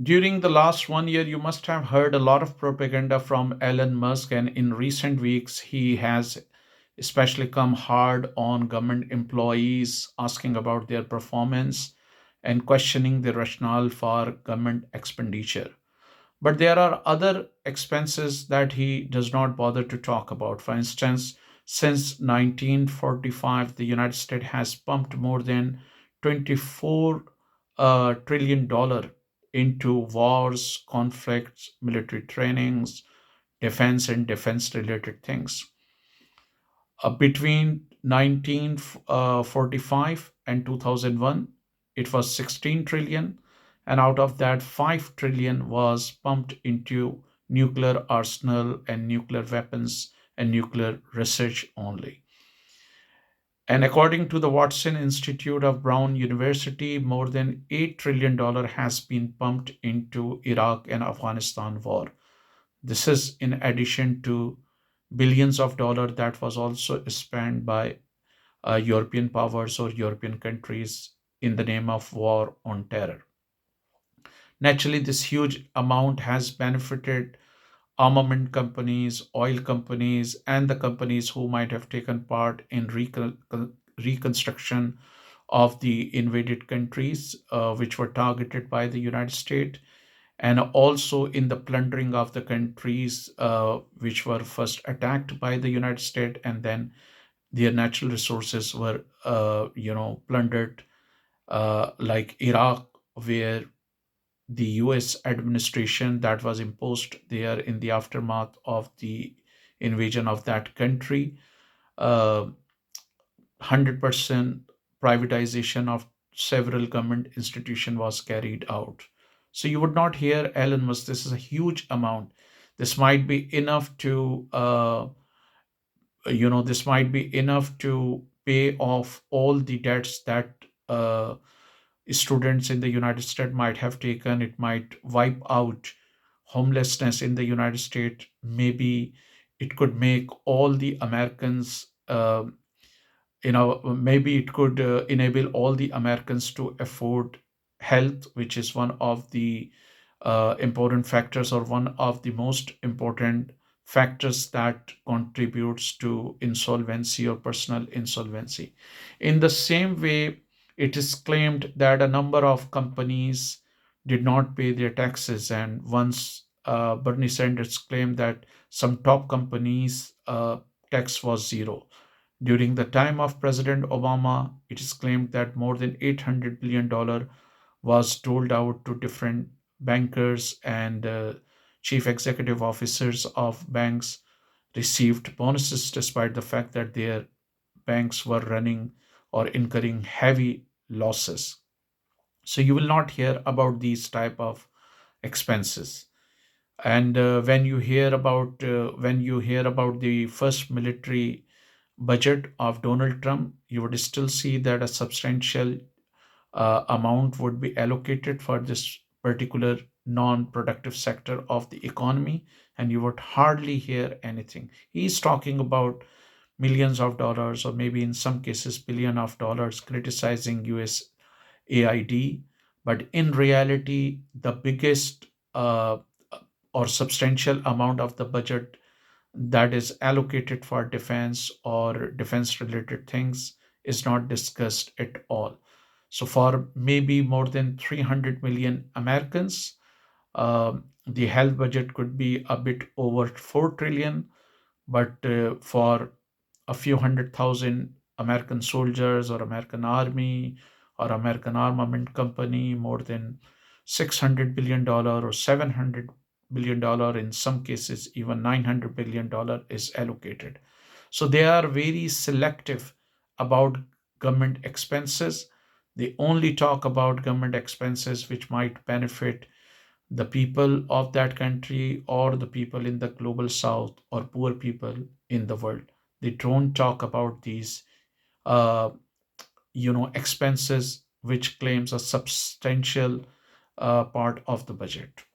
During the last 1 year, you must have heard a lot of propaganda from Elon Musk, and in recent weeks, he has especially come hard on government employees, asking about their performance and questioning the rationale for government expenditure. But there are other expenses that he does not bother to talk about. For instance, since 1945, the United States has pumped more than 24 trillion dollar into wars, conflicts, military trainings, defense and defense related things. Between 1945 and 2001, it was 16 trillion, and out of that, 5 trillion was pumped into nuclear arsenal and nuclear weapons and nuclear research only. And according to the Watson Institute of Brown University, more than $8 trillion has been pumped into Iraq and Afghanistan war. This is in addition to billions of dollars that was also spent by European powers or European countries in the name of war on terror. Naturally, this huge amount has benefited armament companies, oil companies, and the companies who might have taken part in reconstruction of the invaded countries, which were targeted by the United States, and also in the plundering of the countries which were first attacked by the United States, and then their natural resources were, plundered, like Iraq, where the US administration that was imposed there in the aftermath of the invasion of that country, 100% privatization of several government institutions was carried out. So you would not hear Elon Musk. This is a huge amount. This might be enough to, this might be enough to pay off all the debts that students in the United States might have taken. It might wipe out homelessness in the United States. Maybe it could make all the Americans, maybe it could enable all the Americans to afford health, which is one of the important factors, or one of the most important factors that contributes to insolvency or personal insolvency. In the same way, it is claimed that a number of companies did not pay their taxes, and once Bernie Sanders claimed that some top companies tax was zero. During the time of President Obama, it is claimed that more than $800 billion was doled out to different bankers, and chief executive officers of banks received bonuses despite the fact that their banks were running or incurring heavy losses. So you will not hear about these type of expenses. And when you hear about the first military budget of Donald Trump, you would still see that a substantial amount would be allocated for this particular non-productive sector of the economy, and you would hardly hear anything. He's talking about millions of dollars, or maybe in some cases billion of dollars, criticizing US AID. But in reality, the biggest or substantial amount of the budget that is allocated for defense or defense related things is not discussed at all. So, for maybe more than 300 million Americans, the health budget could be a bit over 4 trillion, but for a few hundred thousand American soldiers or American army or American armament company, more than $600 billion or $700 billion, in some cases even $900 billion is allocated. So they are very selective about government expenses. They only talk about government expenses which might benefit the people of that country, or the people in the global south, or poor people in the world. They don't talk about these uh, expenses which claims a substantial part of the budget.